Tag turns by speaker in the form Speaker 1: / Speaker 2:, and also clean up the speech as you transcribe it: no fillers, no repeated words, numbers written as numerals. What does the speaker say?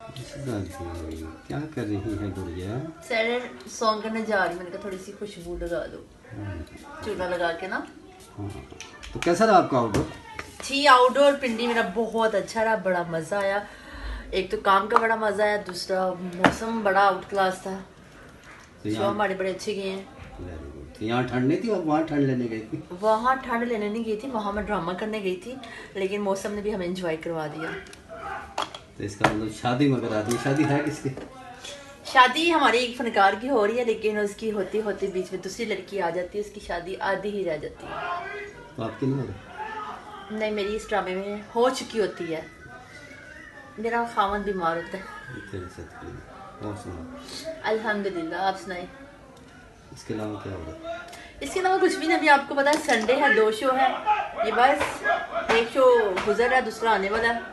Speaker 1: क्या कर रही है गुड़िया?
Speaker 2: सैटरडे सॉन्ग करने जा रही, मैंने कहा थोड़ी सी खुशबू लगा दो चूना लगा के ना।
Speaker 1: तो कैसा रहा आपका आउटडोर?
Speaker 2: जी आउटडोर पिंडी मेरा बहुत अच्छा रहा, बड़ा मज़ा आया। एक तो काम का बड़ा मज़ा आया, दूसरा मौसम बड़ा आउट क्लास था। शो हमारे बड़े अच्छे गए हैं।
Speaker 1: तो यहाँ ठंड नहीं थी और वहाँ ठंड लेने गई थी?
Speaker 2: वहाँ ठंड लेने नहीं गई थी, वहाँ मैं ड्रामा करने गई थी, लेकिन मौसम ने भी हमें एंजॉय करवा दिया।
Speaker 1: तो इसका मतलब शादी मगर आदमी शादी है किसकी?
Speaker 2: शादी हमारे एक फनकार की हो रही है, लेकिन उसकी होती होती बीच में दूसरी लड़की आ जाती है, उसकी शादी आधी ही रह जाती है।
Speaker 1: तो आपकी नहीं हो रही?
Speaker 2: नहीं, मेरी इस ड्रामे में हो चुकी होती है। मेरा खामन बीमार होता है।
Speaker 1: और सुनाओ।
Speaker 2: अल्हम्दुलिल्लाह, आप सुनाए।
Speaker 1: इसके अलावा क्या होगा?
Speaker 2: इसके अलावा कुछ भी नहीं। अभी आपको पता है संडे है, 2 शो है, ये बस एक शो गुजर रहा है, दूसरा आने वाला है।